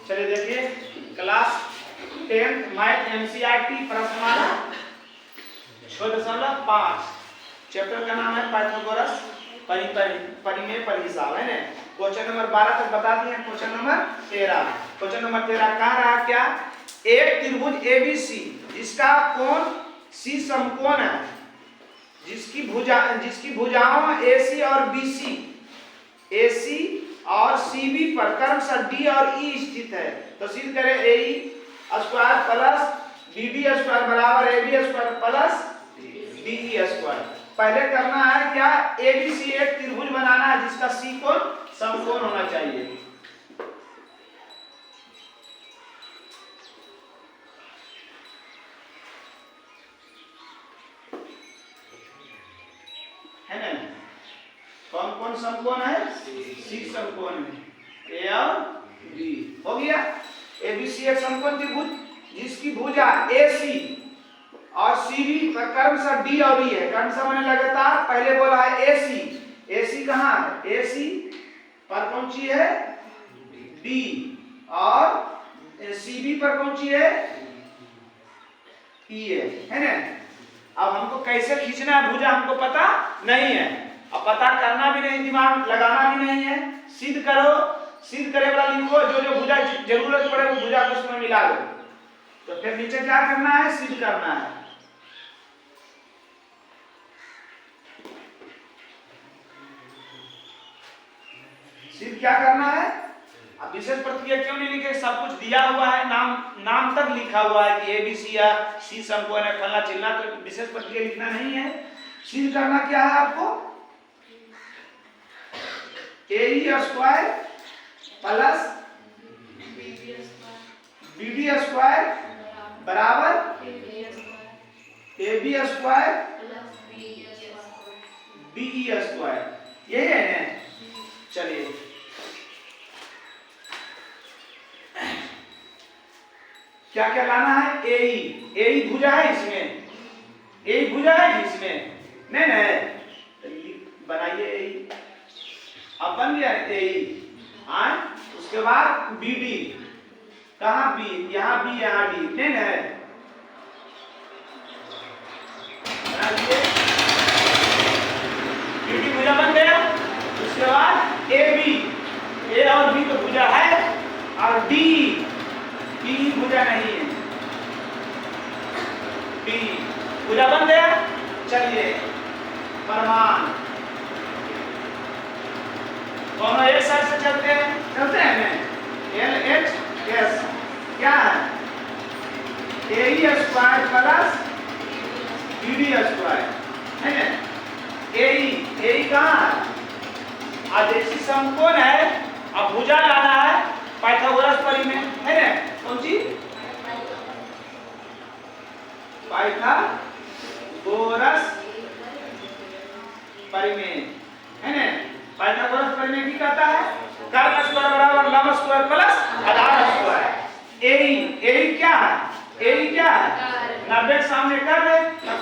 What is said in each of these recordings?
चलिए देखिए class 10th math NCERT प्रश्नमाला 6.5 चैप्टर का नाम है पाइथागोरस परिमेय परिहिसाब है ना। क्वेश्चन नंबर 12 तक बता दिए। क्वेश्चन नंबर 13 कह रहा क्या, एक त्रिभुज एबीसी जिसका कोण सी समकोण है, जिसकी भुजाओं एसी और बीसी एसी और सीबी पर क्रमशः डी और ई स्थित है, तो सिद्ध करें AE square plus BB square बराबर AB square plus DE square. पहले करना है क्या, एबीसी एक त्रिभुज बनाना है जिसका सी कोण समकोण होना चाहिए। है ना, कौन कौन समकोण है, सी समकोण है, ए और बी हो गया। एबीसी एक समकोण त्रिभुज जिसकी भुजा एसी और सीबी पर क्रमशः डी और ई है। क्रमशः माने लगातार, पहले बोला है एसी, एसी कहाँ है, एसी पर कौन सी है डी और सीबी पर कौन सी है ई है ना। अब हमको कैसे खींचना है भुजा हमको पता नहीं है, अब पता करना भी नहीं, दिमाग लगाना भी नहीं है। सिद्ध करो, सिद्ध करे वाला लिखो, जो जो भुजा जरूरत पड़े वो भुजा को उसमें मिला लो। तो फिर नीचे क्या करना है, सिद्ध करना है। सिद्ध क्या करना है, अब विशेष प्रतिक्रिया क्यों नहीं लिखे, सब कुछ दिया हुआ है, नाम तक लिखा हुआ है कि एबीसी या सी समकोण है फलना चिल्ला, तो विशेष प्रतिक्रिया लिखना नहीं है। सिद्ध करना क्या है आपको, एई स्क्वायर प्लस बीडी स्क्वायर बराबर एबी स्क्वायर बीई स्क्वायर, यही है ना। चलिए क्या क्या लाना है, एई, एई भुजा है इसमें, एई भुजा है इसमें नहीं नहीं, बनाइए एई, अब बन गया एई। उसके बाद बीडी, कहाँ बी, यहाँ बी यहाँ डी नहीं नहीं, बीडी भुजा बन गया। उसके बाद ए बी, ए और बी तो भुजा है, और डी, डी भुजा नहीं है, डी भुजा बन गया। चलिए प्रमाण, दोनों एक साइड से चलते हैं ना, एल एच एस क्या है, A square plus B D square है ना। ए कहाँ है, आदेशी समकोण है, अब भुजा लाना है पाइथागोरस परिमेय है ना, कौन सी पाइथागोरस परिमेय है ना। पाइथागोरस परिमेय की कहता है, कर्ण स्क्वायर बराबर लंब स्क्वायर प्लस आधार स्क्वायर। एई क्या है, एई क्या है 90 के सामने कर दे,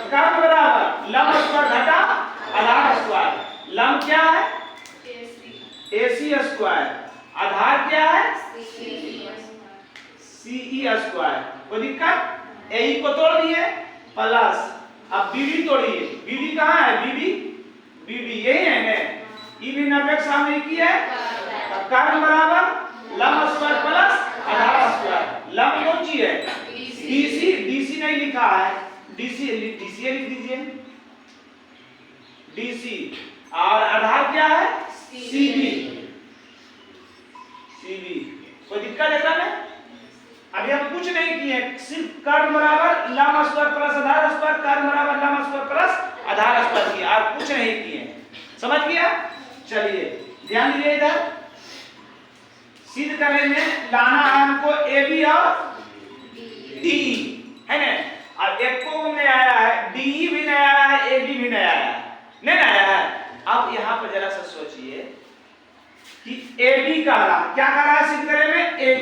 कर्ण बराबर लंब स्क्वायर घटा आधार स्क्वायर। लंब क्या है एसी स्क्वायर, आधार क्या है सीई स्क्वायर। कोई दिक्कत, एई को तोड़ दिए प्लस, अब बीडी तोड़िए, बीडी कहाँ है, बीडी यही है ना, ई भी 90 के सामने की है, कर्ण बराबर लंब स्क्वायर प्लस आधार स्क्वायर। लंब कौन सी है डीसी नहीं लिखा है, डीसी लिख दीजिए डीसी, और आधार क्या है सीबी। कोई दिक्कत है में, अभी हम कुछ नहीं किए, सिर्फ कर्ण बराबर लंब स्क्वायर प्लस आधार स्क्वायर, कर्ण बराबर लंब स्क्वायर प्लस आधार स्क्वायर किया, और कुछ नहीं किए, समझ गया। चलिए ध्यान दीजिए, इधर सिद्ध करने में लाना है हमको ए बी और डी है ना। अब एक को नहीं आया है, डी भी नहीं आया है, ए बी भी नहीं आया है, नहीं आया है। अब यहाँ पर जरा सा सोचिए कि ए बी कह रहा, क्या कह रहा है सिद्ध करने में, ए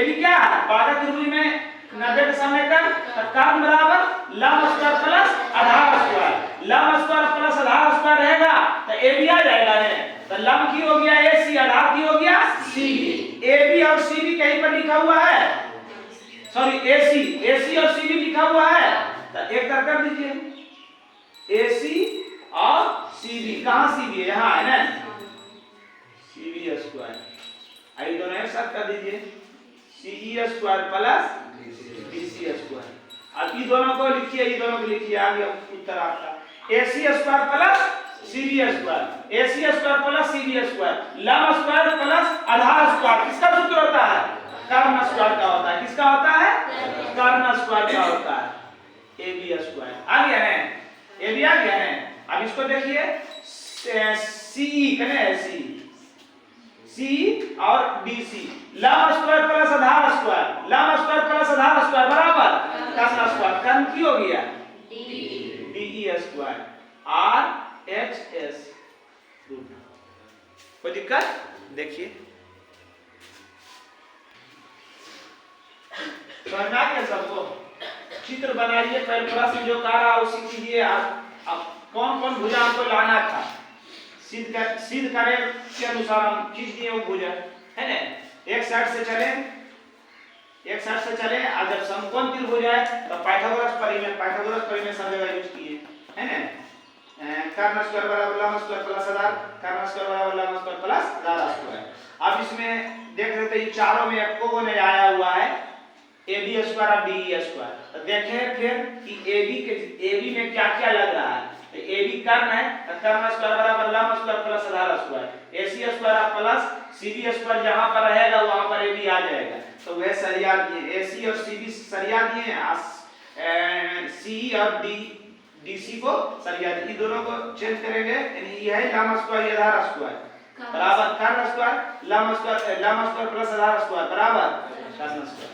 बी क्या है, बाधा त्रिभुज में 90 का सामने कर, तो कर्ण बराबर लंब स्क्वायर प्लस आधार स्क्वायर। लंब स्क्वायर प्लस आधार स्क्वायर रहेगा तो AB आ जाएगा ने। तो लंब की हो गया AC, आधार की हो गया CB। AB और CB कहीं पर लिखा हुआ है, सॉरी AC और CB लिखा हुआ है, तो एक कर दीजिए AC और CB। कहां CB है? यहां है ना, CB स्क्वायर। आई दोनों एक साथ कर दीजिए, CE square plus DC square. अब ये दोनों को लिखिए, ये दोनों को लिखिए, आ गया उत्तर आपका। AC square plus CB square, AC square plus CB square, लंब स्क्वायर प्लस आधार स्क्वायर किसका सूत्र होता है? कर्ण स्क्वायर का होता है। किसका होता है? कर्ण स्क्वायर का होता है। AB स्क्वायर आ गया है, AB आ गया है। अब इसको देखिए, CE कने है, C और DC, लंब स्क्वायर प्लस आधार स्क्वायर, लंब स्क्वायर प्लस आधार स्क्वायर बराबर कर्ण स्क्वायर। कर्ण की हो गया DE स्क्वायर RHS रूट। कोई दिक्कत? देखिए समझ में आ गया सबको? चित्र बनाइए, पहले प्रश्न जो कह रहा उसी कीजिए। अब कौन कौन भुजा हमको लाना था, सिद्ध करे के अनुसार हम खींच दिए वो भुजा, है ना। एक साइड से चले, एक साइड से चले, और जब समकोण त्रिभुज है तो पाइथागोरस परिमेय संज्ञा यूज किए, है ना। कर्ण स्क्वायर बराबर लंब स्क्वायर प्लस आधार, कर्ण स्क्वायर बराबर लंब स्क्वायर प्लस आधार स्क्वायर। अब इसमें देख रहे थे चारों में एको को नहीं आया हुआ है, AB स्क्वायर और DE स्क्वायर। तो देखें फिर कि AB में क्या क्या लग रहा है। तो AB कर्ण है, तो कर्ण स्क्वायर बराबर लंब स्क्वायर प्लस आधार square. AC square plus CB square जहां पर रहेगा वहां पर AB आ जाएगा। तो वह सरिया दिए, AC और CB सरिया दिए, CE और DC को सरिया दिए। दोनों को चेंज करेंगे, यानी ये है लंब स्क्वायर, ये आधार स्क्वायर बराबर कर्ण स्क्वायर, लंब स्क्वायर प्लस आधार स्क्वायर बराबर कर्ण स्क्वायर।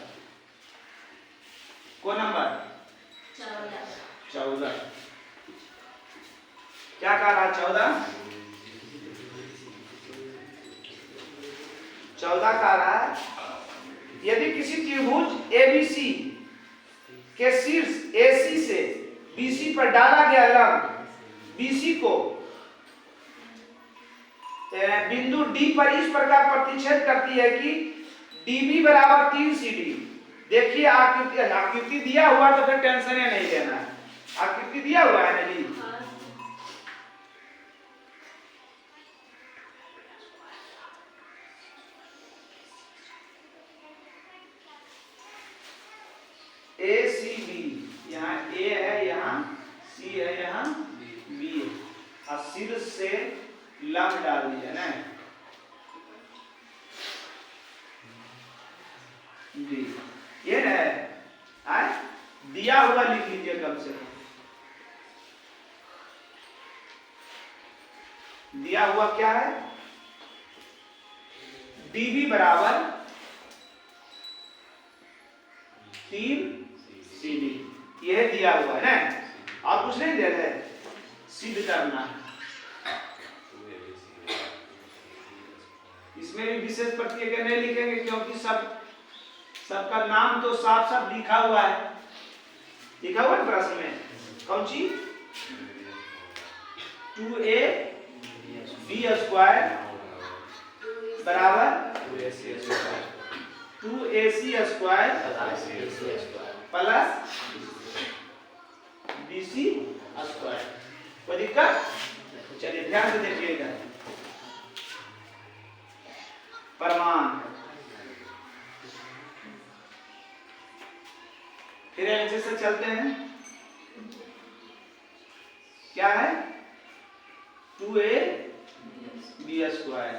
को नंबर 14 क्या कह रहा है? 14 कह रहा है, यदि किसी त्रिभुज ABC के शीर्ष AC से BC पर डाला गया लंब BC को बिंदु D पर इस प्रकार प्रतिच्छेद करती है कि DB बराबर 3 CD। देखिए आकृति दिया हुआ तो फिर टेंशन ही नहीं लेना है, आकृति दिया हुआ है ना जी। ACB, यहाँ A है, यहाँ C है, यहाँ B है, और शीर्ष से लंब डाल दिया ना जी। ये है दिया हुआ लिख लीजिए कम से कम, दिया हुआ क्या है? DB बराबर 3 CD, यह दिया हुआ है ना, और कुछ नहीं दे रहे, सिद्ध करना। इसमें भी विशेष प्रत्यय नहीं लिखेंगे क्योंकि सबका नाम तो साफ साफ लिखा हुआ है, लिखा हुआ है प्रश्न में। कौन सी? 2AB स्क्वायर बराबर 2AC square plus BC square. कोई दिक्कत? चलिए ध्यान से देखिएगा। प्रमाण फिर ऐसे से चलते हैं, क्या है? 2AB स्क्वायर,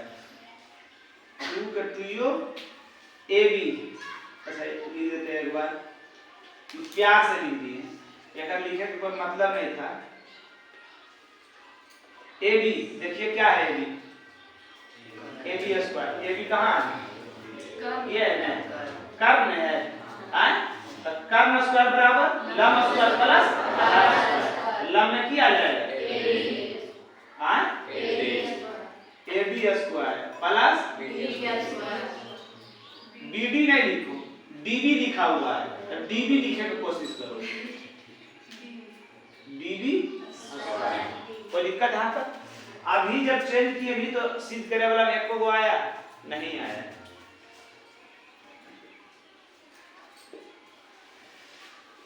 2 का 2 AB। अच्छा लिख देते हैं एक बार, प्यार से लिख दिए, एक लिखे के कोई मतलब नहीं था। AB देखिए क्या है? AB स्क्वायर, AB कहाँ है? ये है ना, कर्ण है। तो कर्ण स्क्वायर बराबर लंब स्क्वायर प्लस आधार स्क्वायर। लंब में क्या आ जाएगा? AB स्क्वायर प्लस BD नहीं लिखो, डीबी लिखा हुआ है, तो डीबी लिखने की कोशिश करो। डीबी कोई दिक्कत यहाँ पर? अभी जब चेंज किए भी तो सिद्ध करे वाला में एको को आया नहीं आया।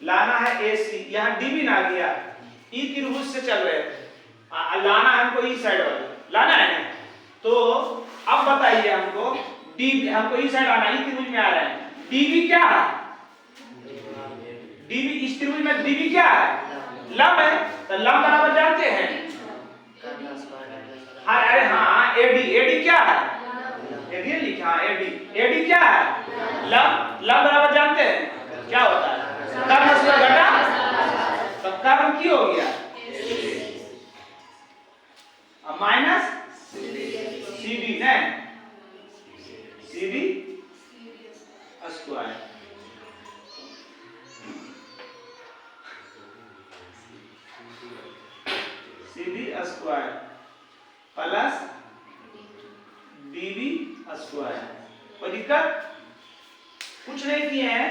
लाना है एसी, यहाँ डीबी ना गया, ई त्रिभुज से चल रहे थे, लाना है हमको ई साइड वाला, लाना है ना। तो अब बताइए हमको डीबी, हमको ई साइड आना, ई त्रिभुज में आ रहा है, डीबी क्या है? डीबी इस त्रिभुज में डीबी क्या है? लंब है, तो लंब बराबर जानते हैं। हाँ अरे हाँ, एडी, एडी क्या है? एडी लिखा, हाँ एडी, एडी क्या है? लंब, लंब बराबर जानते हैं क्या होता है? कर्ण स्क्वायर घटा, तो कर्ण की हो गया माइनस सीडी है, CD square. CD square plus dB square. कोई दिक्कत? कुछ नहीं किए हैं,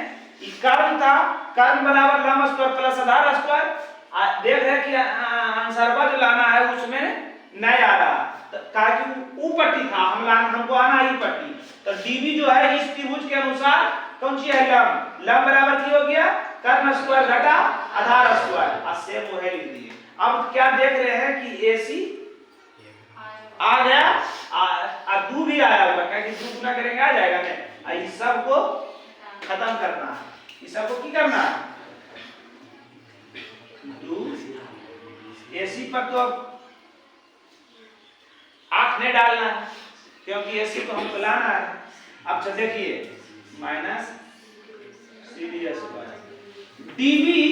कर्ण था, कर्ण बराबर लंब स्क्वायर प्लस आधार स्क्वायर। देख रहे कि आंसरवा जो लाना है उसमें नहीं आ रहा, कहा कि ऊ पट्टी था, हमको आना ई पट्टी, तो डीबी जो है इस त्रिभुज के अनुसार कौन सी है? लंब, लंब बराबर की हो गया कर्ण स्क्वायर घटा आधार स्क्वायर, और सेम वो है लिख दिए। अब क्या देख रहे हैं कि एसी आ गया, दू भी आया होगा, क्या कि दू गुना करेंगे आ जाएगा ना। इस सब को खत्म करना है, इस सब को की करना है? दू एसी पर तो अब आंख नहीं डालना है, क्योंकि एसी को हमको लाना है। अब देखिए minus CD square, dB,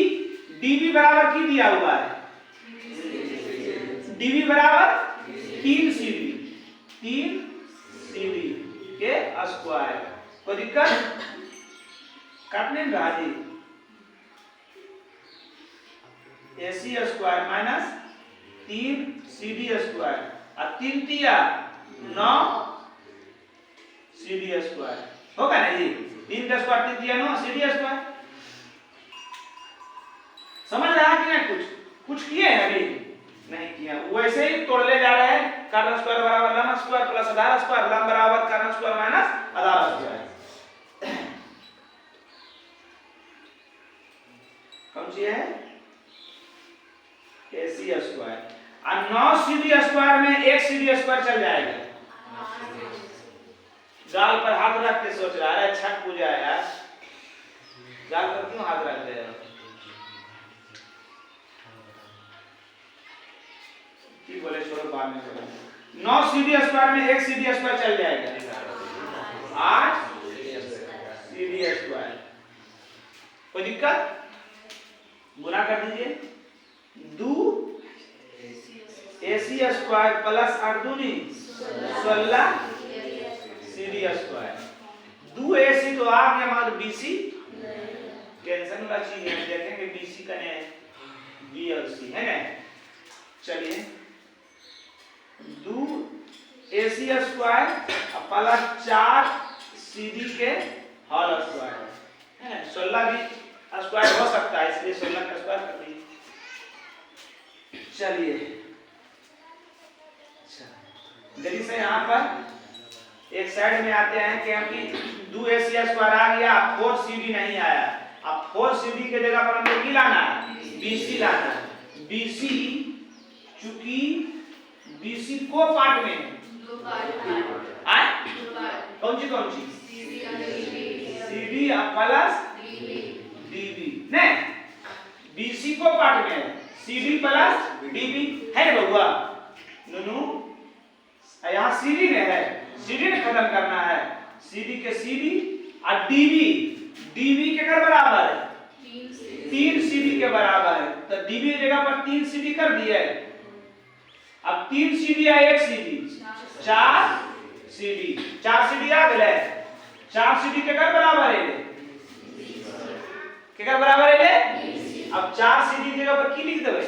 dB बराबर की दिया हुआ है? डीबी बराबर 3 सीडी, 3 सीडी के स्क्वायर। कोई दिक्कत? काटने में राजी। AC square minus 3 CD square, और 3 तिया 9 सीडी स्क्वायर होगा ना जी? 3 का स्क्वायर 3 तिया 9 सीडी स्क्वायर। समझ रहा कि नहीं? कुछ किए हैं अभी? नहीं किया, वैसे ही तोड़ले जा रहे हैं। कर्ण स्क्वायर बराबर लंब स्क्वायर प्लस आधार स्क्वायर, लंब बराबर कर्ण स्क्वायर माइनस आधार स्क्वायर। कौन सी है? एसी स्क्वायर, और 9 सीडी स्क्वायर में 1 सीडी स्क्वायर चल जाएगा। गाल पर हाथ रख के सोच रहा है छठ पूजा है यार, गाल पर क्यों हाथ रख रहे हो? ठीक बोले, छोड़ो बाद में बोलो। 9 सीडी स्क्वायर में 1 सीडी स्क्वायर चल जाएगा, 8 सीडी स्क्वायर। कोई दिक्कत? गुना कर दीजिए, 2 एसी स्क्वायर प्लस 8 दूनी 16 सीडी स्क्वायर। 2 एसी तो आ गया, हमारा बीसी टेंशन वाला चीज है, देखेंगे बीसी का है बीएलसी है ना। चलिए 2 एसी स्क्वायर प्लस 4 सीडी के होल स्क्वायर है, 16 भी स्क्वायर हो सकता है, इसलिए 16 का स्क्वायर कर दीजिए। चलिए जल्दी से यहाँ पर एक साइड में आते हैं, क्योंकि 2 एसी स्क्वायर आ गया, 4 सीडी नहीं आया। अब 4 सीडी के जगह पर हमको क्या लाना है? बीसी लाना है। बीसी, चूंकि बीसी को पार्ट में दो पार्ट है, कौन सी? सीडी प्लस डीबी ने, बीसी को पार्ट में सीडी प्लस डीबी है ना बबुआ? नुनू यहाँ सीडी ने है, सीडी ने खत्म करना है, सीडी के सीडी और डीबी, डीबी के बराबर है 3 सीडी के बराबर है, तो डीबी की जगह पर 3 सीडी कर दिए। अब 3 सीडी या 1 सीडी 4 सीडी, 4 सीडी आ गए, 4 सीडी के बराबर है, के बराबर है। अब 4 सीडी की जगह पर की लिख देवे?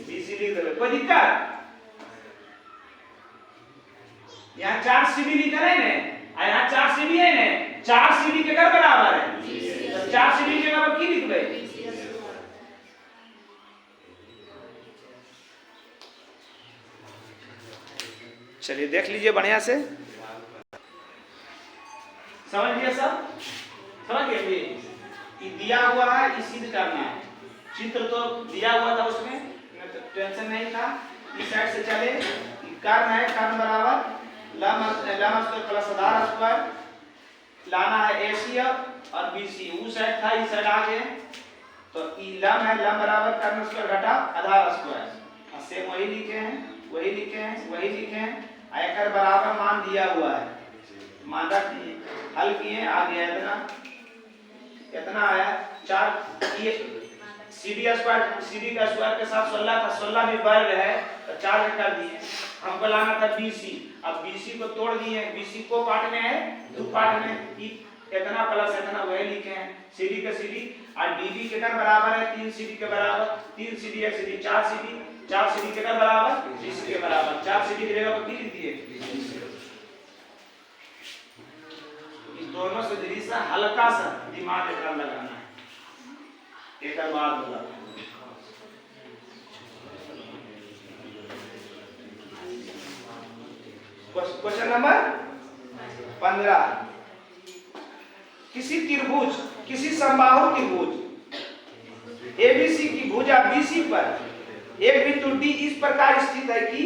बीसी लिख देवे। कोई दिक्कत? यहाँ 4 सीडी लिखा है ना, यहाँ 4 सीडी है ना, 4 सीडी के बराबर है, चलिए देख लीजिए बढ़िया से, समझ लिए सब? समझ गए? ये दिया हुआ है, ये सिद्ध करना है। चित्र तो दिया हुआ था, उसमें टेंशन नहीं था। इस साइड से चले, कर्ण है, कर्ण बराबर लंब स्क्वायर प्लस आधार स्क्वायर, लाना है एसी और बीसी। उस साइड था, इस साइड आ गए तो ई लंब है, लंब बराबर कर्ण स्क्वायर घटा आधार स्क्वायर। सेम वही लिखे हैं, वही लिखे हैं, वही लिखे हैं। आयकर बराबर मान दिया हुआ है, मान रख दिए, हल किए, आ गया इतना, इतना आया 4। ये CD स्क्वायर, CD का स्क्वायर के साथ 16 था, 16 भी वर्ग है तो 4 कर दिए। हमको लाना था BC, अब BC को तोड़ दिए, BC को पार्ट में है, 2 पार्ट में, इतना प्लस इतना वही लिखे हैं। CD का CD और DB के कर बराबर है 3 CD के बराबर, 3 CD 1 CD 4 CD, 4 CD के कर बराबर 20 के बराबर, 4 CD की जगह पर क्या लिख दिए? इस दोनों से धीरे से हल्का सा दिमाग एकरा लगाना है, एक बार बोला। क्वेश्चन नंबर 15, किसी त्रिभुज, किसी समबाहु त्रिभुज ABC की भुजा BC पर एक बिंदु D इस प्रकार स्थित है कि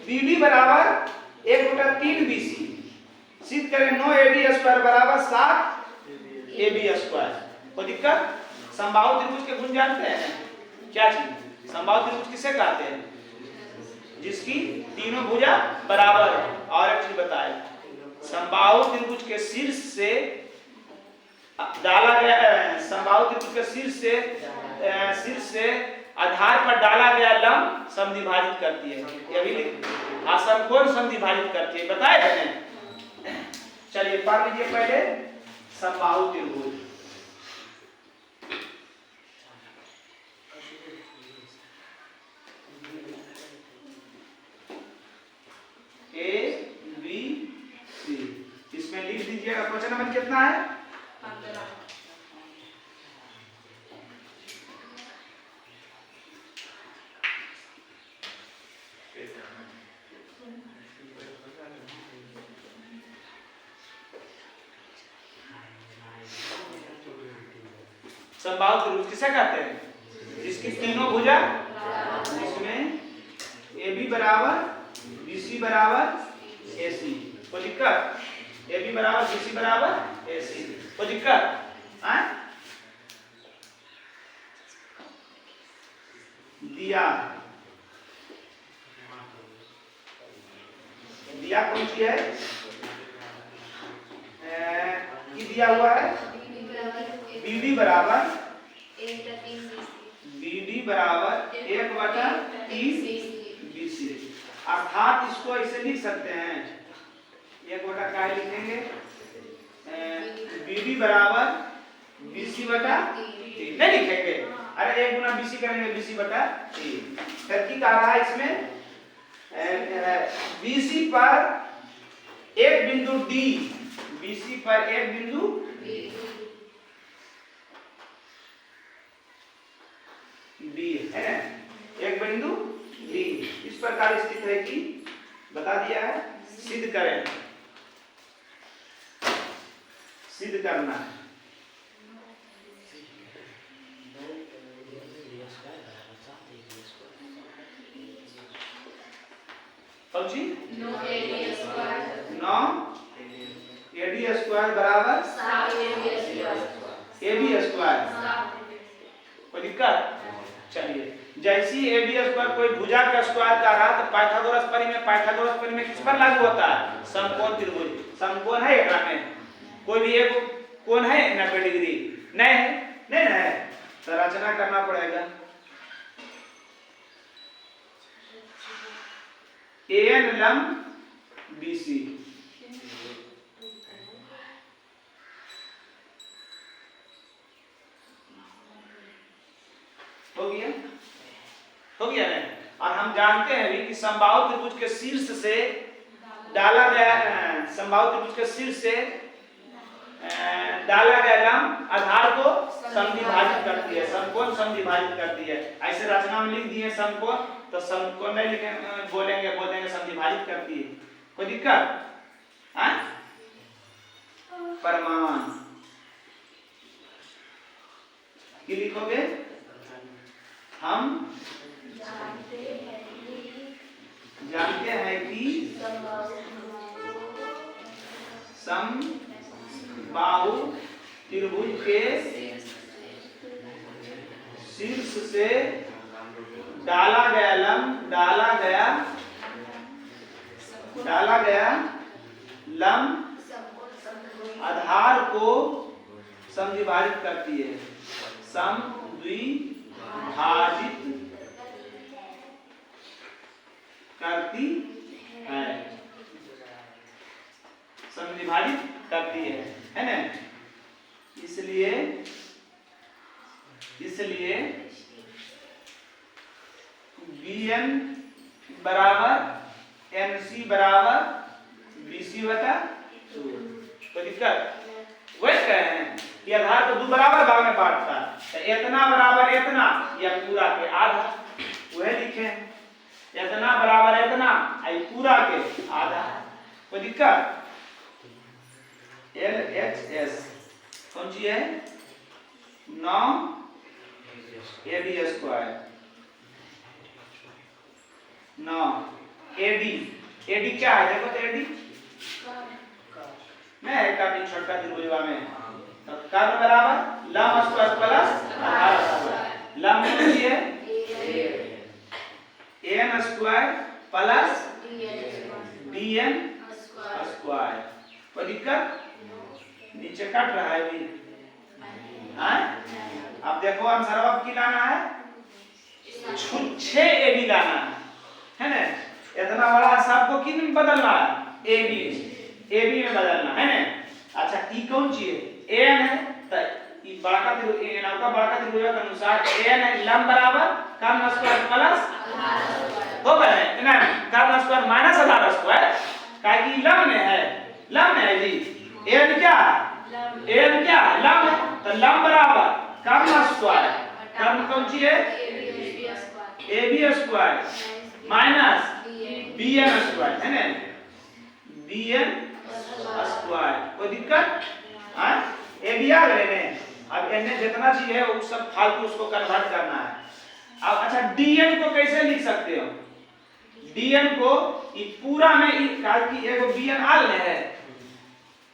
BD बराबर 1/3 BC। सिद्ध करें 9 AD स्क्वायर बराबर 7 AB स्क्वायर। कोई दिक्कत? समबाहु त्रिभुज के गुण जानते हैं? क्या चीज समबाहु त्रिभुज किसे कहते हैं? जिसकी तीनों भुजा बराबर है। और एक चीज बताए, समबाहु त्रिभुज के शीर्ष से डाला गया, समबाहु त्रिभुज के शीर्ष से आधार पर डाला गया लंब समद्विभाजित करती है। ये भी समकोण समद्विभाजित करती है, बताए मैंने। चलिए पढ़ लीजिए पहले समबाहु त्रिभुज। ABC, इसमें लिख दीजिएगा। क्वेश्चन नंबर कितना है? 15। समबाहु त्रिभुज किसे कहते हैं? जिसकी तीनों भुजा, जिसमें AB बराबर BC बराबर AC। कोई दिक्कत? AB बराबर BC बराबर AC, कोई दिक्कत? दिया कौन सी है? कि दिया हुआ है BD बराबर 1/3 BC। अर्थात इसको ऐसे लिख सकते हैं, 1/3 लिखेंगे, BD बराबर BC/3 नहीं लिखेंगे, अरे 1 गुना BC करेंगे BC/3। फिर की कह रहा है इसमें, BC पर एक बिंदु D, BC पर एक बिंदु D है, एक बिंदु D इस प्रकार स्थित है कि बता दिया है। सिद्ध करें, सिद्ध करना है। जी 9 AD स्क्वायर बराबर 7 AB स्क्वायर। कोई दिक्कत? चलिए, जैसी AB स्क्वायर कोई भुजा का स्क्वायर का रहा तो पाइथागोरस परिमेय किस पर लागू होता है? समकोण त्रिभुज। समकोण है एकरा में कोई भी एक कोण है 90 डिग्री? नहीं है, नहीं है तो रचना करना पड़ेगा। AN लंब BC, हो गया ना? और हम जानते हैं भी कि समबाहु त्रिभुज के शीर्ष से डाला गया, समबाहु त्रिभुज के शीर्ष से डाला गया लंब आधार को समद्विभाजित करती है, समकोण समद्विभाजित करती है। ऐसे रचना में लिख दिए समकोण, तो समकोण नहीं लिखे बोलेंगे समद्विभाजित करती है। कोई दिक्कत? परमाण की लिखोगे, हम जानते हैं कि समबाहु त्रिभुज के शीर्ष से डाला गया लंब आधार को समद्विभाजित करती है, समद्विभाजित करती है, समद्विभाजित करती है ना। इसलिए Bn बराबर NC बराबर BC बटा 2। कोई दिक्कत? वही कहे हैं कि आधार को दो बराबर भाग में बांटता है, तो इतना बराबर इतना या पूरा के आधा, वह लिखे इतना बराबर इतना आई पूरा के आधा। कोई दिक्कत? LHS कौन सी है? 9 AD स्क्वायर, 9 AD क्या है? देखो तो AD में है काफी छोटा त्रिभुजवा में, तो कर्म बराबर लंब स्क्वायर प्लस आधार स्क्वायर। लंब कितनी है? AN square plus DN square. कोई दिक्कत? नीचे कट रहा है भी, अब देखो आंसर अब की लाना है, 6 AB लाना है ना। इतना बड़ा सबको किन में बदलना है? AB में बदलना है ना। अच्छा ई कौन चीज है? AN है, तो ई बड़ा त्रिभुज के अनुसार AN है लंब बराबर कर्म स्क्वायर प्लस हो गए ना, कर्म स्क्वायर माइनस आधार स्क्वायर, काहे कि लंब में है जी। AN क्या है? लंब है, तो लंब बराबर कर्म स्क्वायर, कर्म कौन सी है? AB square minus BN square है ना, BN स्क्वायर। कोई दिक्कत? AB आ गए ने। अब इन्हें जितना चीज है वो सब फालतू उसको कन्वर्ट करना है। अब अच्छा DN को कैसे लिख सकते हो? DN को ई पूरा में एगो BN आल है,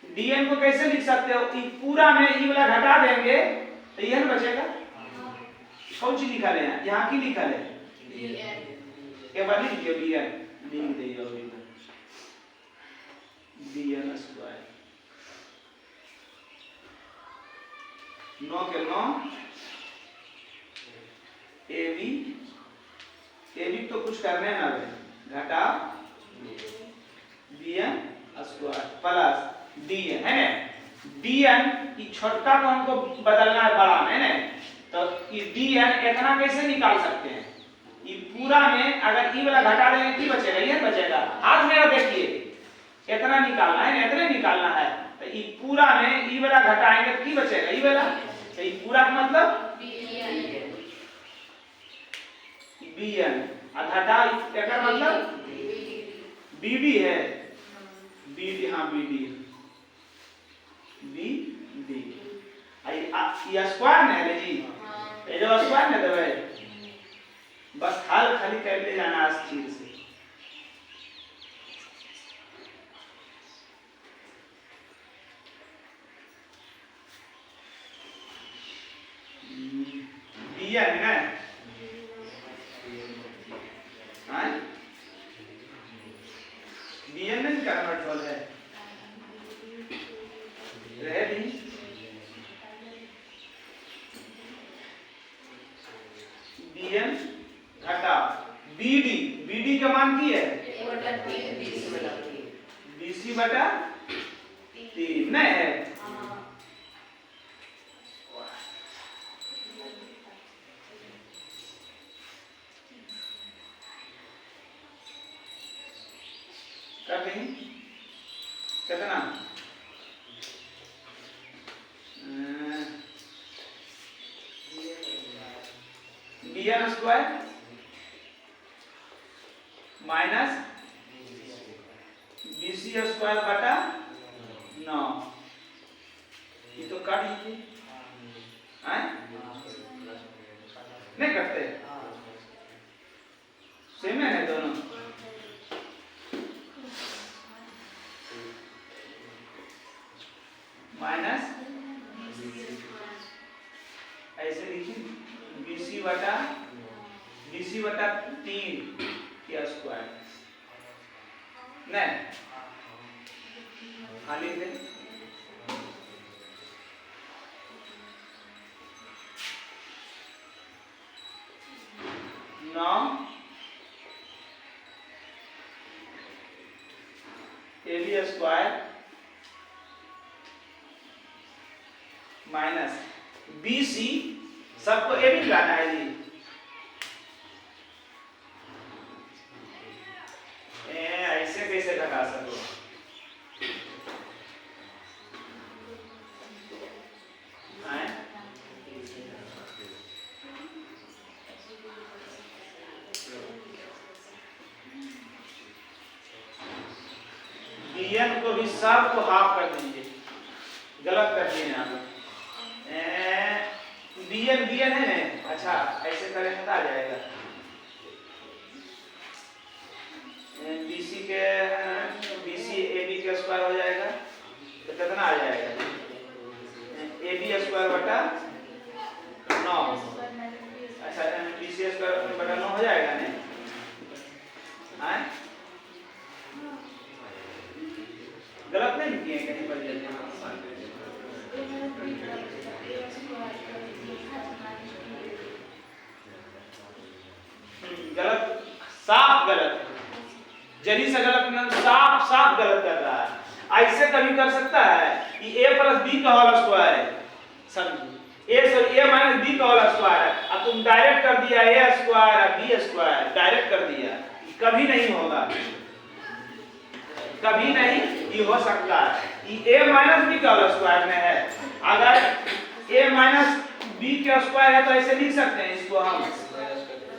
DN को कैसे लिख सकते हो? ई पूरा में ई वाला घटा देंगे तो यह बचेगा। कौन सी लिखा है? यहाँ की लिखा है एक बार लिख दियो, BN लिख दियो, BN स्क्वायर 9 के 9 AB तो कुछ करने ना घटा BN स्क्वायर प्लस DN है ना। DN की छोटा को हमको बदलना है बड़ा में है ना, तो ये DN इतना कैसे निकाल सकते हैं? ये पूरा में अगर ई वाला घटा देंगे की बचेगा? ये बचेगा। हाथ मेरा देखिए, इतना निकालना है, इतने निकालना है, तो ये पूरा में ई वाला घटाएंगे तो की बचेगा? ई वाला। तो ये पूरा का मतलब BN घटा इसका मतलब BD है, BD हाँ BD आई ये स्क्वायर ने है जी, ये जो स्क्वायर ने देवे बस हल खाली कर ले जाना इस चीज से। दिया है ना BN में कन्वर्ट हो है रेडी। BN घटा BD का मान की है BC बटा 3 नहीं है। कितना bn square minus bc square बटा 9। ये तो काट लीजिए, नहीं करते, सेम है दोनों। माइनस ऐसे लिखिए bc बटा 3 के स्क्वायर, नहीं खाली दे 9 ab स्क्वायर माइनस bc, सबको ए भी लाना है जी, ऐसे कैसे घटा सको, bn को भी सब को हाफ कर दीजिए, गलत कर दिए यहाँ पर, bn है ना, अच्छा ऐसे करेंगे तो आ जाएगा, bc ab का स्क्वायर हो जाएगा तो कितना आ जाएगा, ab स्क्वायर बटा 9, अच्छा bc स्क्वायर बटा 9 हो जाएगा नहीं, गलत नहीं किए कहीं पर गलत, साफ गलत, जरी से गलत, साफ गलत कर रहा है। ऐसे कभी कर सकता है कि a प्लस बी का होल स्क्वायर है, समझिए a माइनस बी का होल स्क्वायर है, अब तुम डायरेक्ट कर दिया a स्क्वायर और b स्क्वायर, डायरेक्ट कर दिया, कभी नहीं होगा, कभी नहीं ये हो सकता है। ये a माइनस बी का होल स्क्वायर में है, अगर a माइनस बी का स्क्वायर है तो ऐसे लिख सकते हैं, इसको हम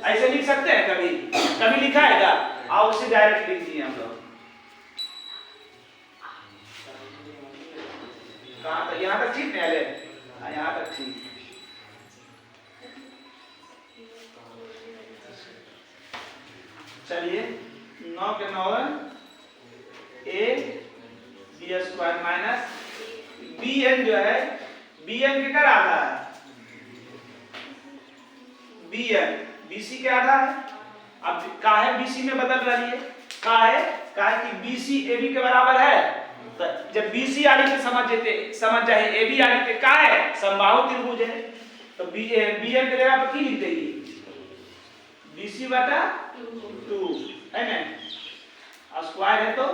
ऐसे लिख सकते हैं, कभी लिखा है क्या, और उसे डायरेक्ट लिख दिए हम लोग, कहाँ तक, यहाँ तक ठीक नहीं है, यहाँ तक ठीक, चलिए 9 के 9 a b square minus bn जो है, bn के क्या आधा है, bn bc के आधा है, अब का है bc में बदल रही है, का है कि bc ab के बराबर है, तो जब bc आदि के समझ जाए ab आदि के का है, समबाहु त्रिभुज है, तो bn के जगह पर की लिख देगी bc बटा 2 है ना, स्क्वायर है तो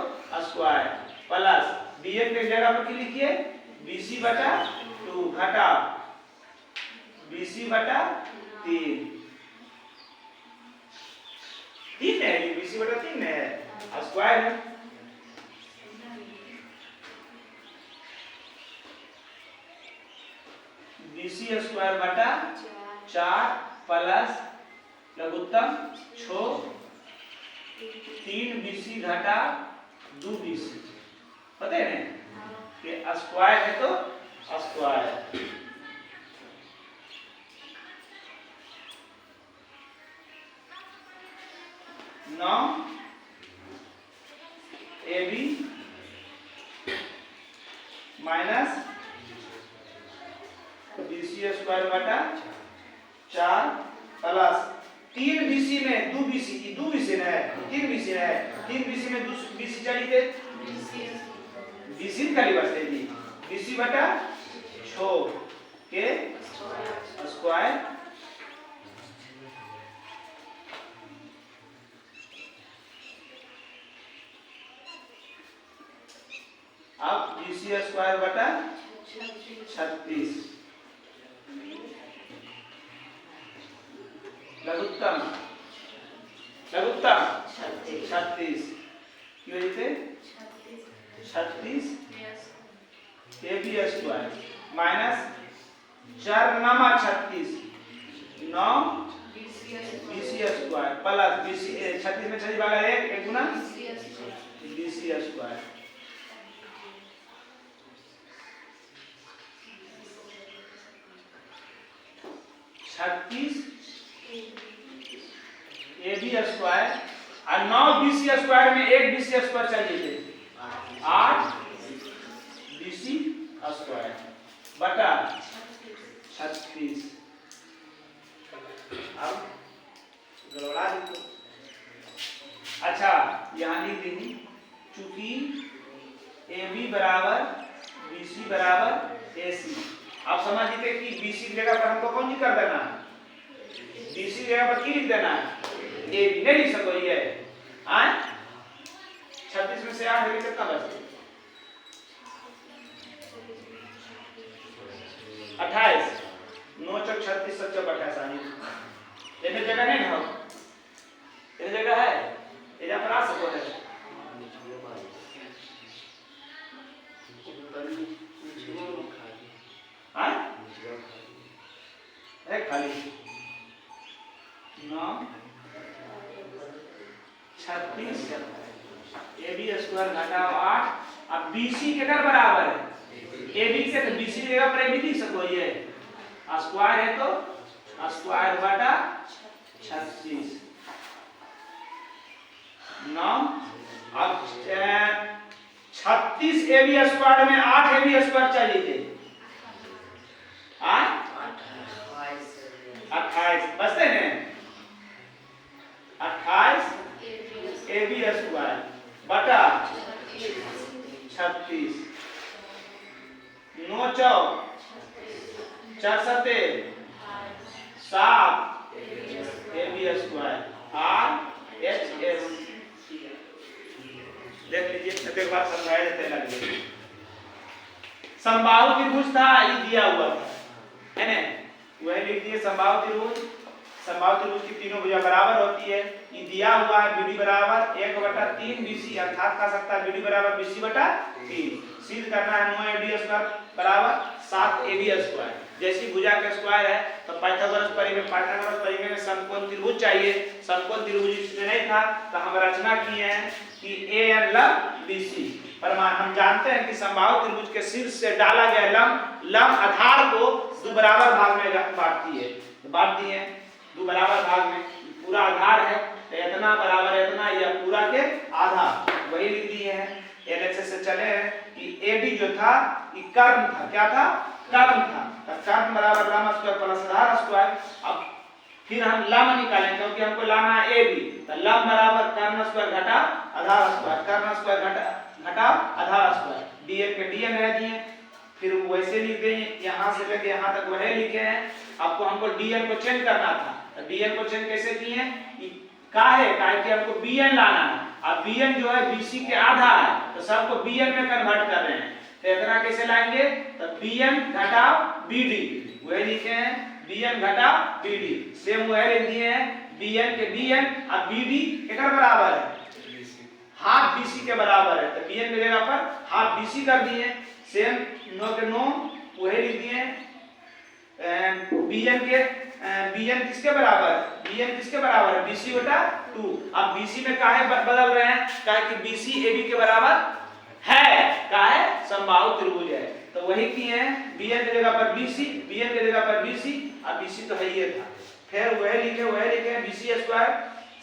स्क्वायर प्लस bn के जगह पर की लिखिए bc बटा 2 घटा bc बटा 3 है, ये bc बटा 3 है, स्क्वायर है, bc स्क्वायर बटा 4 प्लस लघुत्तम 6 3 bc घटा 2 bc, पता है ना कि स्क्वायर है तो स्क्वायर, नौ ab माइनस bc स्क्वायर बटा 4 प्लस 3 bc में 2 bc की 2 bc है 3 bc है 3 bc में 2 bc चाहिए थे, bc खाली बचते जी, bc बटा 6 के स्क्वायर, अब bc स्क्वायर बटा 36 लघुत्तम 36 क्यों लिखे 36 ab square minus 4 9 36 9 BC square plus BC 36 में 6 भागा 1 1 गुना BC स्क्वायर 36 AB स्क्वायर और 9 BC स्क्वायर में 1 BC स्क्वायर चाहिए थे 8 BC स्क्वायर बटा 36। अब गड़बड़ा दी। अच्छा यहाँ लिख देंगे चूंकि AB बराबर BC बराबर AC। आप समझ लीजिए कि BC की जगह पर हमको कौन सी कर देना है, BC की जगह पर की लिख देना है AB नहीं लिख सको ये आए 36 में से 8 कितना बचते 28 9 चौक 36 7 चौक 28 आनी ये जगह नहीं ना ये जगह है ये जहाँ पर आ सको है है खाली 9 36 AB स्क्वायर घटाओ 8 अब BC के कर बराबर है AB के तो BC की जगह पर AB लिख सको ये स्क्वायर है तो स्क्वायर बटा 36 9 अब 36 AB स्क्वायर में 8 AB स्क्वायर चाहिए थे 28 बचते हैं 28 AB स्क्वायर बटा 36 9 चौक 4 सते 7 AB स्क्वायर RHS देख लीजिए एक बार समझाया देते लगे समबाहु त्रिभुज था ये दिया हुआ था है ना वह लिख दिए समबाहु त्रिभुज की तीनों भुजा बराबर होती है ये दिया हुआ है BD बराबर 1/3 BC अर्थात कह सकता है BD बराबर BC/3 सिद्ध करना है 9 AD स्क्वायर बराबर 7 AB स्क्वायर जैसी भुजा का स्क्वायर है तो पाइथागोरस परिमेय में समकोण त्रिभुज चाहिए समकोण त्रिभुज इसमें नहीं था तो हम रचना किए हैं कि AN लंब BC प्रमाण हम जानते हैं कि समबाहु त्रिभुज के शीर्ष से डाला गया लंब आधार को दो बराबर भाग में बांटती है तो बांट दिए दो बराबर भाग में पूरा आधार है तो इतना बराबर इतना या पूरा के आधा वही लिख दिए हैं LHS से चले हैं कि AD जो था ये कर्म था क्या था कर्म था तो कर्म बराबर लंब स्क्वायर प्लस आधार स्क्वायर। अब फिर हम लंब निकालें क्योंकि हमको लाना है AB तो लंब बराबर कर्ण स्क्वायर घटा आधार स्क्वायर कर्ण स्क्वायर घटा आधार स्क्वायर dn के dn रह दिए फिर वैसे लिख देंगे यहाँ से लेके यहाँ तक वही लिखे हैं। आपको हमको dn को चेंज करना था तो dn को चेंज कैसे किए काहे कि हमको bn लाना है अब bn जो है BC के आधा है तो सबको bn में कन्वर्ट कर रहे हैं तो इतना कैसे लाएंगे तो bn घटाओ BD वही लिखे हैं bn घटा BD सेम वही लिख दिए हैं bn के bn और BD कितना बराबर है हाफ BC के बराबर है तो bn की जगह पर हाफ BC कर दिए सेम 9 के 9 वही लिख दिए bn किसके बराबर है BC/2 अब BC में काहे बदल रहे हैं काहे कि BC AB के बराबर है काहे समबाहु त्रिभुज है तो वही किए हैं bn की जगह पर BC bn की जगह पर BC अब BC तो है ही था फिर वही लिखे BC स्क्वायर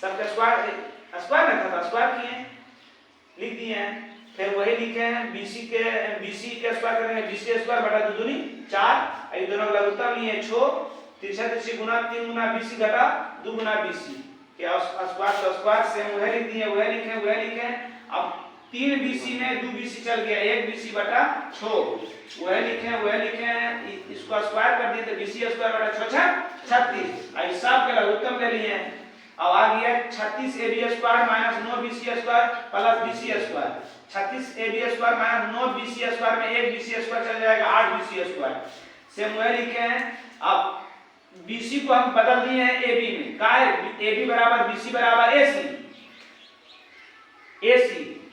सबका स्क्वायर में था स्क्वायर किए लिख दिए हैं फिर वही लिखे हैं BC के स्क्वायर करेंगे BC स्क्वायर बटा 2 दूनी 4 ये दोनों का लघुत्तम लिए 6 तिरछा गुना 3 गुना BC घटा 2 गुना BC के स्क्वायर सेम वही लिख दिए वही लिखे अब 3 BC में 2 BC चल गया 1 BC बटा 6 वही लिखे इसको स्क्वायर कर दिए तो BC स्क्वायर बटा 36 अब सब के लघुत्तम ले लिए अब आ गया 36 AB square minus 9 BC square plus BC square 36 AB square minus 9 BC square में 1 BC स्क्वायर चल जाएगा 8 BC स्क्वायर सेम वही लिखे हैं। अब BC को हम बदल दिए हैं AB में का है AB बराबर BC बराबर AC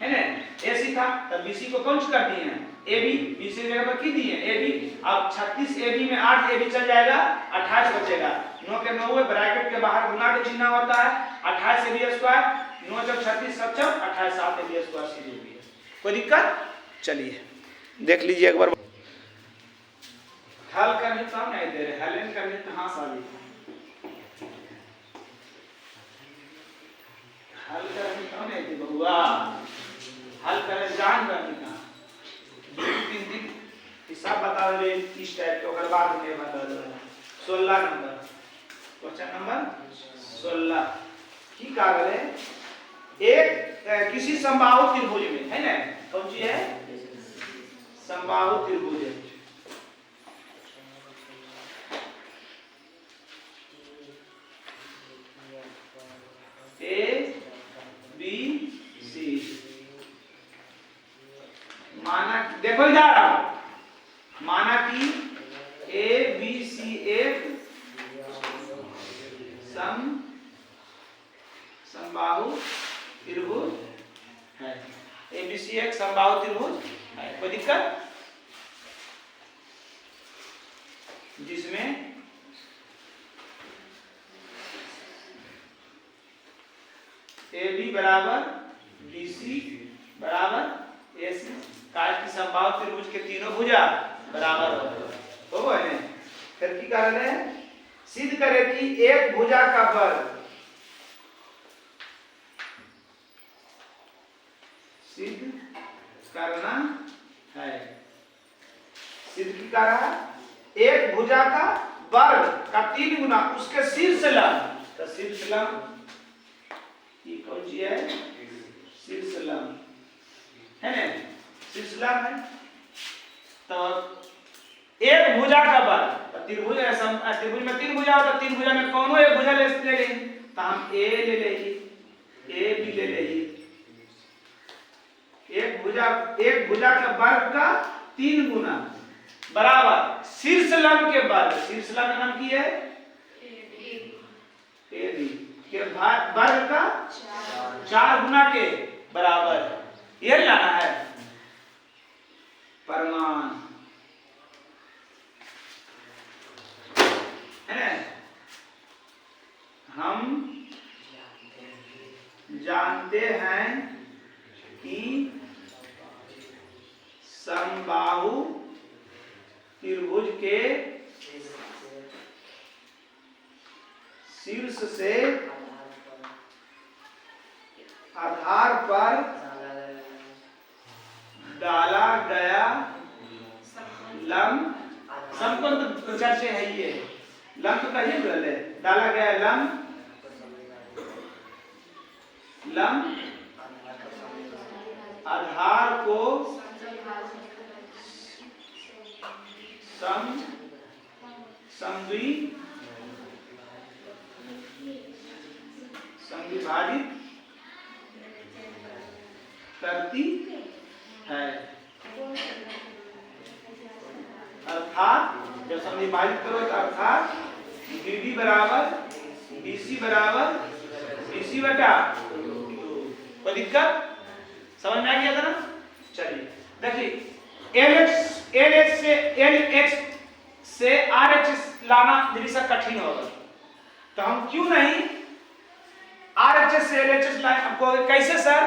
है ना AC था तो BC को कौन कर दिए हैं ए बी बीसी जगह पर कितनी है ए बी। अब 36 ए बी में 8 ए बी चल जाएगा 28 बचेगा। 9 के 9 ब्रैकेट के बाहर गुना के चिन्ह होता है 28 ए बी स्क्वायर 9 जब 36 सब 28 7 A B square C B है। कोई दिक्कत? चलिए देख लीजिए एक बार। हल करने तो हम नहीं दे रहे, हल करने कहाँ साली हल करने तो नहीं दे बहुआ, हल करें जान करने का 2-3 दिन हिसाब बता रहे इस टाइप के बाद में बता रहे। 16 नंबर क्वेश्चन नंबर 16 की कागज है एक किसी समबाहु त्रिभुज में है ना, कौन सी है समबाहु त्रिभुज है। ए बी सी माना देखो इधर माना कि ए बी सी एक समबाहु त्रिभुज है। ए बी सी एक समबाहु त्रिभुज है। कोई दिक्कत? जिसमें ए बी बराबर बी सी बराबर ए सी काट की समबाहु त्रिभुज के तीनों भुजा बराबर हो गए। फिर की कारण है सिद्ध करे कि एक भुजा का वर्ग सिद्ध करना है। सिद्ध की कारण एक भुजा का वर्ग का 3 गुना उसके शीर्ष लंब, तो शीर्ष लंब ये कौन सी है शीर्ष लंब है ना, शीर्ष लंब है। तो एक भुजा का वर्ग त्रिभुज है, त्रिभुज में 3 भुजा होता है, 3 भुजा में कौन एक भुजा ले लेंगे तो हम ए ले लेंगे ए बी ले लेंगे। एक भुजा के वर्ग का 3 गुना बराबर शीर्ष लंब के वर्ग, शीर्ष लंब का नाम की है ए बी के वर्ग का 4 गुना के बराबर। यह लाना है प्रमाण है। हम जानते हैं कि समबाहु त्रिभुज के शीर्ष से आधार पर डाला गया लंब समकोण तो चर्चे है, ये लंब तो कहीं बोल है डाला गया लंब आधार को समविभाजित करती है। अर्थात जब समविभाजित करो तो अर्थात BD बराबर BC बराबर BC बटा। कोई दिक्कत? समझ में आ गया था ना? चलिए देखिए LH से RHS लाना दृश्य कठिन होगा, तो हम क्यों नहीं RHS से LHS लाए। आपको कैसे सर?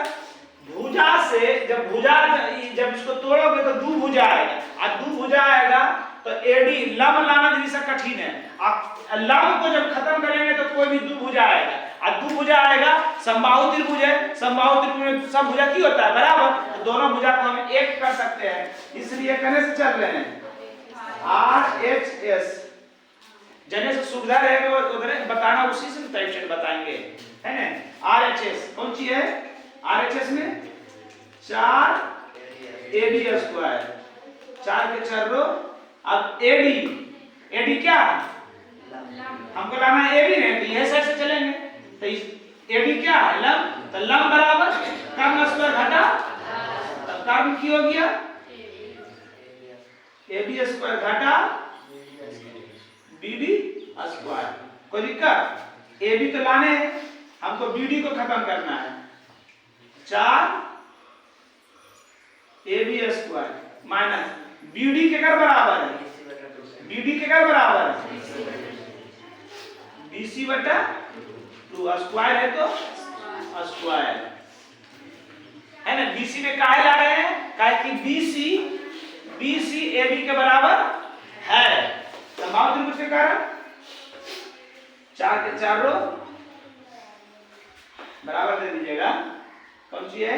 भुजा से जब इसको तोड़ोगे तो 2 भुजा आएगा, और 2 भुजा आएगा तो AD लंब लाना दृश्य कठिन है। आप लंब को जब खत्म करेंगे तो कोई भी 2 भुजा आएगा, और 2 भुजा आएगा समबाहु त्रिभुज है, समबाहु त्रिभुज में सब भुजा की होता है बराबर, तो दोनों भुजा को हम एक कर सकते हैं, इसलिए कहने से चल रहे हैं RHS। जने से सुविधा रहेगा उधर बताना, उसी से टाइप से बताएंगे है ना। RHS कौन सी है? RHS में 4 AB स्क्वायर 4 के 4 रो। अब AD क्या है? हमको लाना है AB है, तो यह साइड से चलेंगे तो AD क्या है? लंब। तो लंब बराबर कर्ण स्क्वायर घटा, तो कर्ण की हो गया AB स्क्वायर घटा BD स्क्वायर। कोई दिक्कत? AB तो लाने हैं, हमको BD को खत्म करना है। 4 AB स्क्वायर माइनस बीडी के कर बराबर है, बीडी के कर बराबर है बीसी बटा 2, स्क्वायर है तो स्क्वायर है ना। बीसी में काहे ला रहे हैं, काहे कि बीसी एबी के बराबर है। संभाव त्रिभुज के कारण 4 के 4 रो बराबर दे दीजिएगा। कौन सी है,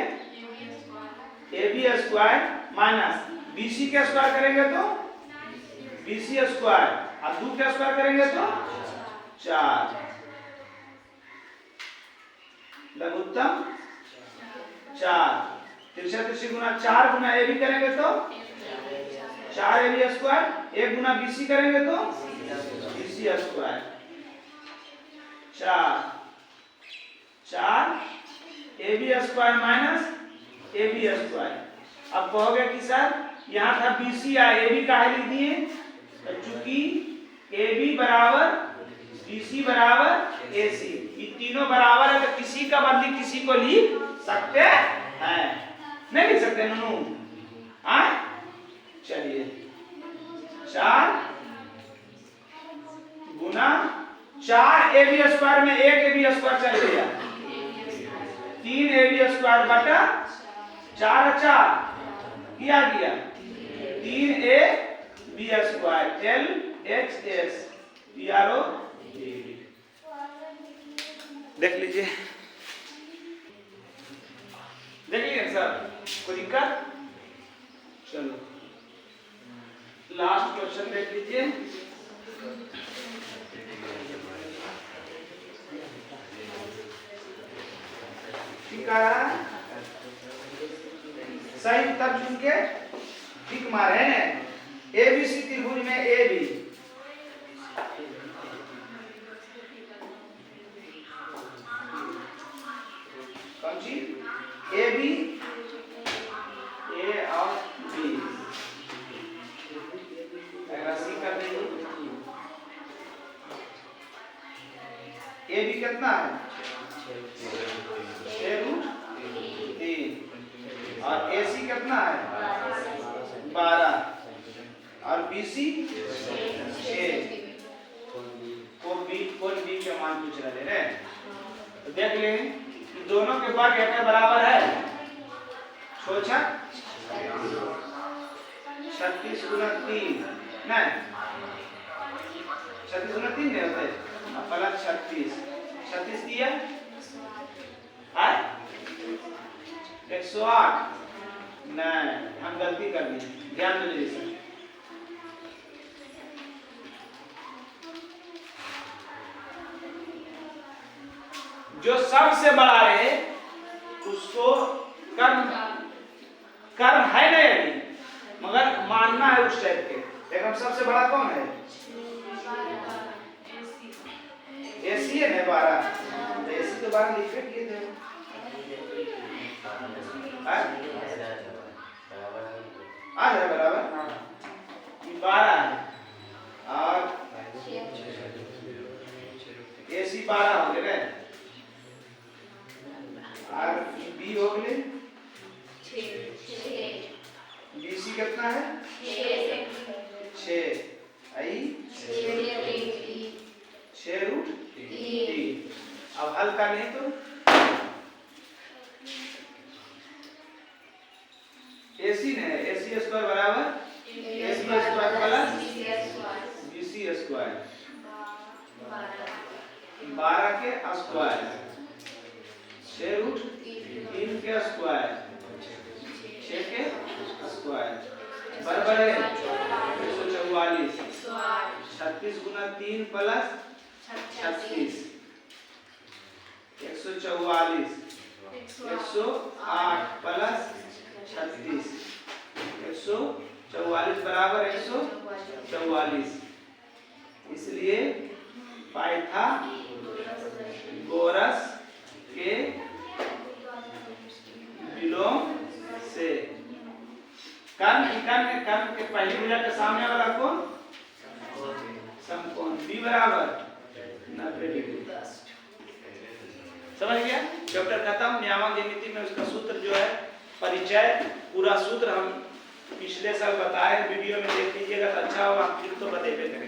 AB स्क्वायर माइनस BC का स्क्वायर करेंगे तो BC स्क्वायर और 2 का स्क्वायर करेंगे तो 4 लघुत्तम 4 तिरछा गुना 4 गुना AB करेंगे तो 4AB स्क्वायर, 1 गुना BC करेंगे तो BC square 4 AB square minus AB square. अब कहोगे कि सर यहाँ था BC या AB काहे लिख दिए, चूंकि AB बराबर BC बराबर AC, ये तीनों बराबर है तो किसी का बदली किसी को लिख सकते हैं, नहीं लिख सकते ननू। हाँ चलिए 4 गुना 4 AB स्क्वायर में 1 AB स्क्वायर चल गया, 3 AB स्क्वायर बटा 4 किया गया 3AB स्क्वायर LHS PRO। देख लीजिए, देखिए सर कोई दिक्कत। चलो लास्ट क्वेश्चन देख लीजिए। ठीक है, सही उत्तर चुन के टिक मारे हैं। ABC त्रिभुज में AB कौन सी AB A और B राशि कर देंगे। AB कितना है 6√3 और AC कितना है 12 और BC 6। कौन B के मान पूछ रहे हैं, तो देख लें दोनों के वर्ग एक बराबर है, 36 गुना 3 नहीं 36 गुना 3 नहीं होते प्लस 36 दिया 108 नहीं, हम गलती कर दी, ध्यान में लीजिए। जो सबसे बड़ा है उसको कर्म है नहीं अभी, मगर मानना है उस टाइप के। देखो सबसे बड़ा कौन है, AC है ना 12, तो AC तो 12 लिखे किए थे आ जाए बराबर 12 है और AC 12 हो गए और B हो गए 6। BC कितना है 6 आई 6√3। अब हल कर लें तो AC ने AC स्क्वायर बराबर AC square plus BC square 12 के स्क्वायर 6√3 के स्क्वायर 6 के स्क्वायर बराबर है 144। 36 गुना 3 प्लस 36 144 108 प्लस 36 144 बराबर 144। इसलिए पाइथागोरस के विलोम से कर्म के पहली भुजा के सामने वाला कौन समकोण B बराबर 90 डिग्री। समझ गया, चैप्टर खत्म। नियामक ज्यामिति में उसका सूत्र जो है परिचय, पूरा सूत्र हम पिछले साल बताए वीडियो में देख लीजिएगा तो अच्छा होगा, हम फिर तो बतेबे करेंगे।